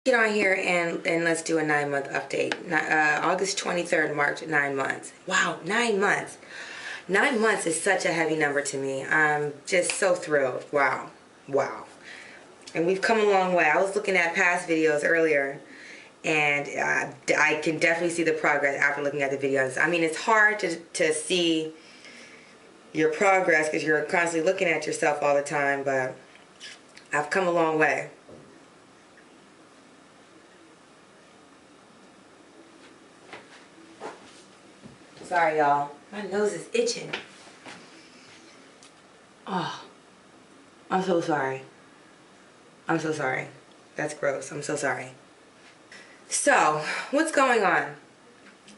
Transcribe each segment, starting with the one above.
Get on here and let's do a 9-month update. August 23rd marked 9 months. Wow, 9 months. 9 months is such a heavy number to me. I'm just so thrilled. Wow. Wow. And we've come a long way. I was looking at past videos earlier, and I can definitely see the progress after looking at the videos. I mean, it's hard to see your progress because you're constantly looking at yourself all the time, but I've come a long way. Sorry, y'all. My nose is itching. Oh, I'm so sorry. I'm so sorry. That's gross. I'm so sorry. So, what's going on?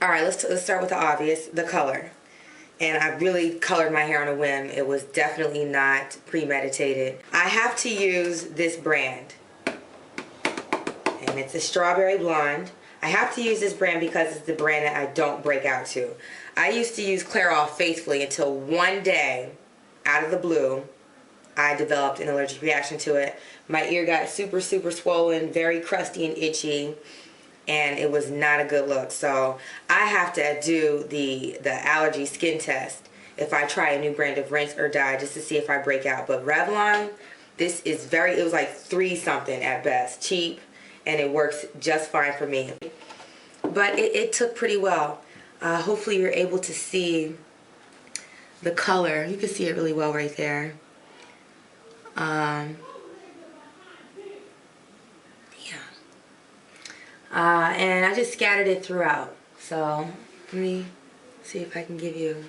All right, let's start with the obvious, the color. And I really colored my hair on a whim. It was definitely not premeditated. I have to use this brand. And it's a strawberry blonde. I have to use this brand because it's the brand that I don't break out to. I used to use Clairol faithfully until one day, out of the blue, I developed an allergic reaction to it. My ear got super swollen, very crusty and itchy, and it was not a good look. So I have to do the allergy skin test if I try a new brand of rinse or dye just to see if I break out. But Revlon, this is it was like 3 something at best, cheap, and it works just fine for me. But it took pretty well. Hopefully you're able to see the color. You can see it really well right there. Yeah. And I just scattered it throughout. So let me see if I can give you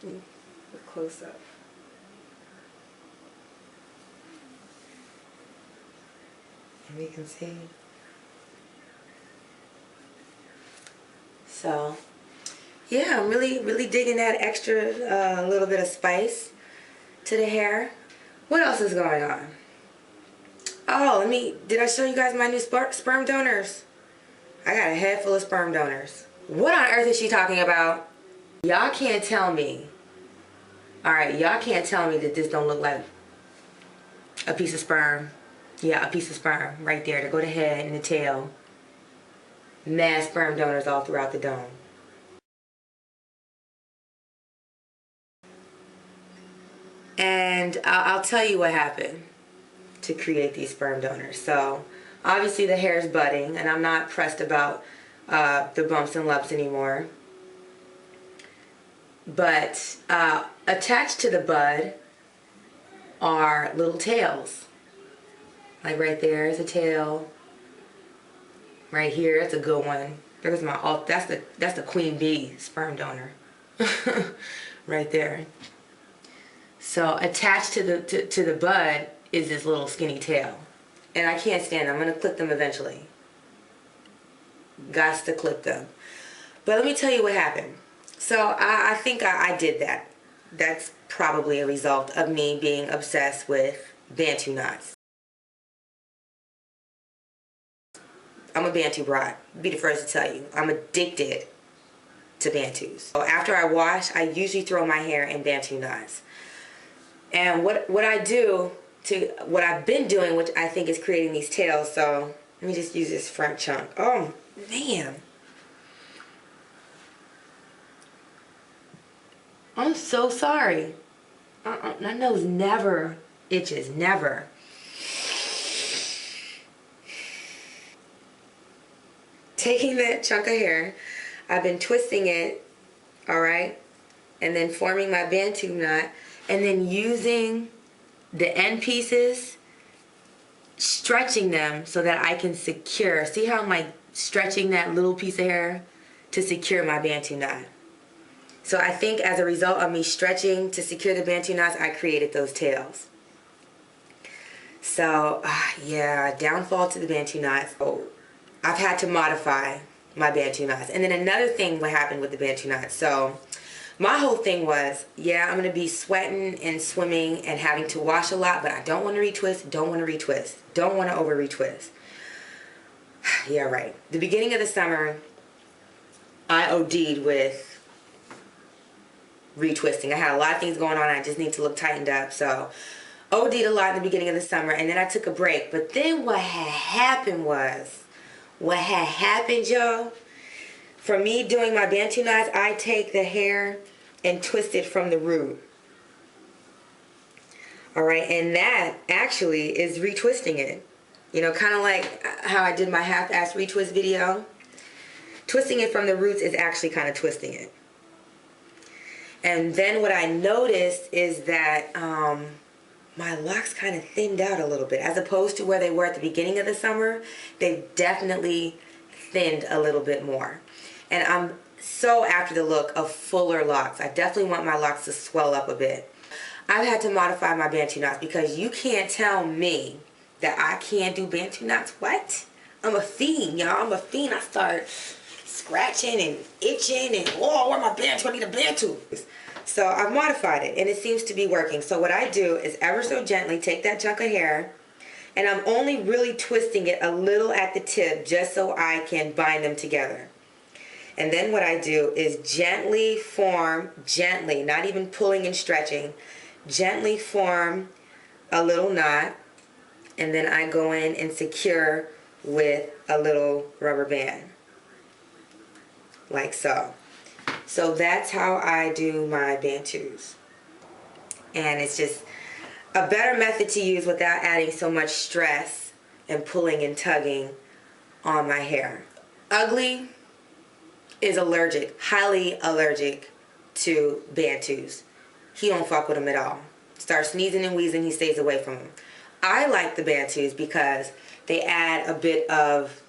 a close-up. And we can see. So, yeah, I'm really digging that extra little bit of spice to the hair. What else is going on? Oh, did I show you guys my new sperm donors? I got a head full of sperm donors. What on earth is she talking about? Y'all can't tell me. Alright, y'all can't tell me that this don't look like a piece of sperm. Yeah, a piece of sperm right there to go to head and the tail. Mad sperm donors all throughout the dome. And I'll tell you what happened to create these sperm donors. So obviously the hair is budding, and I'm not pressed about the bumps and lumps anymore. But attached to the bud are little tails. Like right there is a tail. Right here, that's a good one. There's my that's the queen bee sperm donor. Right there. So attached to the bud is this little skinny tail. And I can't stand them. I'm going to clip them eventually. Gots to clip them. But let me tell you what happened. So I think I did that. That's probably a result of me being obsessed with Bantu knots. I'm a Bantu bride. Be the first to tell you. I'm addicted to Bantus. So after I wash, I usually throw my hair in Bantu knots. And what I've been doing, which I think is creating these tails. So let me just use this front chunk. Oh man, I'm so sorry. My nose never itches, never. Taking that chunk of hair, I've been twisting it, all right, and then forming my Bantu knot, and then using the end pieces, stretching them so that I can secure. See how I'm like stretching that little piece of hair to secure my Bantu knot? So I think as a result of me stretching to secure the Bantu knots, I created those tails. So yeah, downfall to the Bantu knots. Oh, I've had to modify my Bantu knots. And then another thing what happened with the Bantu knots. So my whole thing was, yeah, I'm going to be sweating and swimming and having to wash a lot, but I don't want to retwist, don't want to retwist, don't want to over retwist. Yeah, right. The beginning of the summer, I OD'd with retwisting. I had a lot of things going on. I just need to look tightened up. So OD'd a lot in the beginning of the summer, and then I took a break. But then what had happened, y'all, for me doing my Bantu knots, I take the hair and twist it from the root. Alright, and that actually is retwisting it. You know, kind of like how I did my half-ass retwist video. Twisting it from the roots is actually kind of twisting it. And then what I noticed is that my locks kind of thinned out a little bit. As opposed to where they were at the beginning of the summer, they definitely thinned a little bit more. And I'm so after the look of fuller locks. I definitely want my locks to swell up a bit. I've had to modify my Bantu knots because you can't tell me that I can't do Bantu knots. What? I'm a fiend, y'all. I'm a fiend. I start scratching and itching and, oh, where my Bantu? I need a Bantu. So I've modified it and it seems to be working. So what I do is ever so gently take that chunk of hair, and I'm only really twisting it a little at the tip just so I can bind them together. And then what I do is gently form, gently, not even pulling and stretching, gently form a little knot, and then I go in and secure with a little rubber band, like so. So that's how I do my Bantus. And it's just a better method to use without adding so much stress and pulling and tugging on my hair. Ugly is allergic, highly allergic to Bantus. He don't fuck with them at all. Start sneezing and wheezing, he stays away from them. I like the Bantus because they add a bit of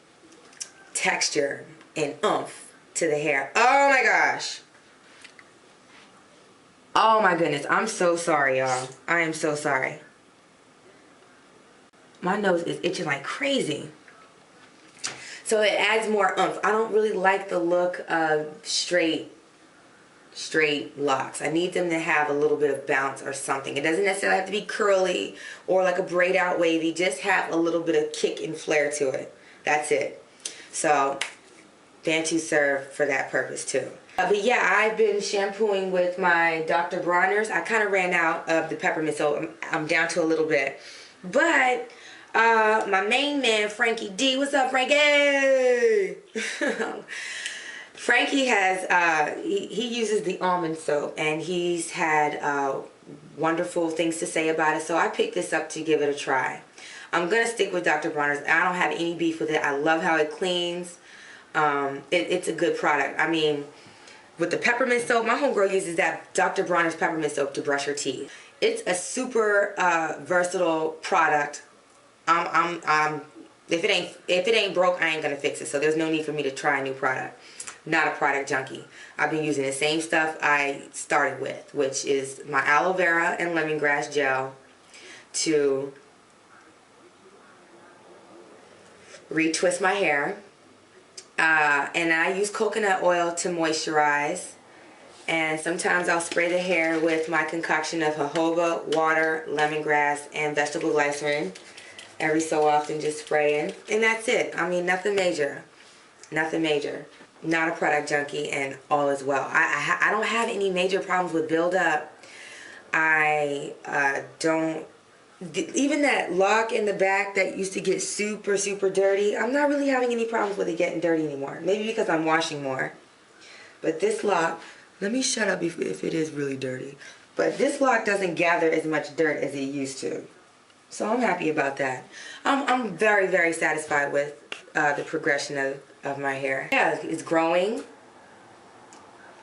texture and oomph to the hair. Oh my gosh. Oh my goodness. I'm so sorry, y'all. I am so sorry. My nose is itching like crazy. So it adds more oomph. I don't really like the look of straight locks. I need them to have a little bit of bounce or something. It doesn't necessarily have to be curly or like a braid out wavy. Just have a little bit of kick and flair to it. That's it. So Bantu serve for that purpose too. But yeah, I've been shampooing with my Dr. Bronner's. I kind of ran out of the peppermint, so I'm down to a little bit. But my main man, Frankie D. What's up, Frankie? Frankie has, he uses the almond soap, and he's had wonderful things to say about it, so I picked this up to give it a try. I'm going to stick with Dr. Bronner's. I don't have any beef with it. I love how it cleans. It's a good product. I mean, with the peppermint soap, my homegirl uses that Dr. Bronner's peppermint soap to brush her teeth. It's a super versatile product. If it ain't broke, I ain't gonna fix it. So there's no need for me to try a new product. Not a product junkie. I've been using the same stuff I started with, which is my aloe vera and lemongrass gel to retwist my hair. And I use coconut oil to moisturize. And sometimes I'll spray the hair with my concoction of jojoba, water, lemongrass, and vegetable glycerin. Every so often, just spraying. And that's it. I mean, nothing major. Nothing major. Not a product junkie, and all is well. I don't have any major problems with buildup. I don't... Even that lock in the back that used to get super, super dirty, I'm not really having any problems with it getting dirty anymore. Maybe because I'm washing more. But this lock... Let me shut up if it is really dirty. But this lock doesn't gather as much dirt as it used to. So I'm happy about that. I'm very, very satisfied with the progression of my hair. Yeah, it's growing.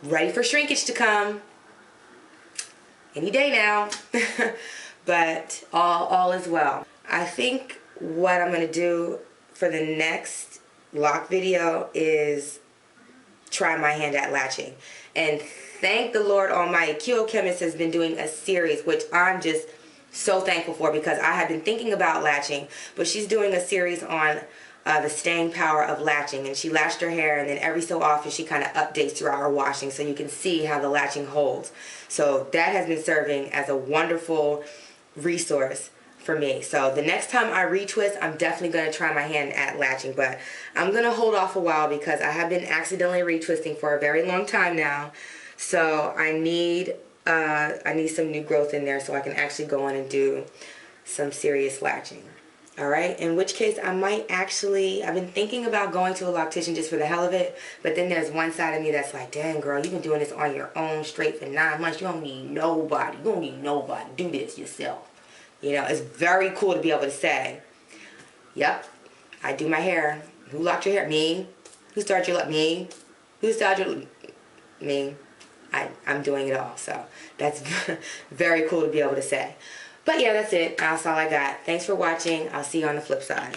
Ready for shrinkage to come. Any day now. But all is well. I think what I'm going to do for the next lock video is try my hand at latching. And thank the Lord Almighty, Kyo Chemist has been doing a series, which I'm just so thankful for, because I have been thinking about latching, but she's doing a series on the staying power of latching. And she latched her hair, and then every so often she kind of updates throughout her washing, so you can see how the latching holds. So that has been serving as a wonderful resource for me. So the next time I retwist, I'm definitely going to try my hand at latching, but I'm going to hold off a while because I have been accidentally retwisting for a very long time now. So I need I need some new growth in there so I can actually go on and do some serious latching. Alright, in which case I might actually, I've been thinking about going to a loctician just for the hell of it, but then there's one side of me that's like, dang girl, you've been doing this on your own straight for 9 months. You don't need nobody. You don't need nobody. Do this yourself. You know, it's very cool to be able to say, yep, I do my hair. Who locked your hair? Me. Who started your lock? Me. Who started your... Me. I'm doing it all. So that's very cool to be able to say. But yeah, that's it. That's all I got. Thanks for watching. I'll see you on the flip side.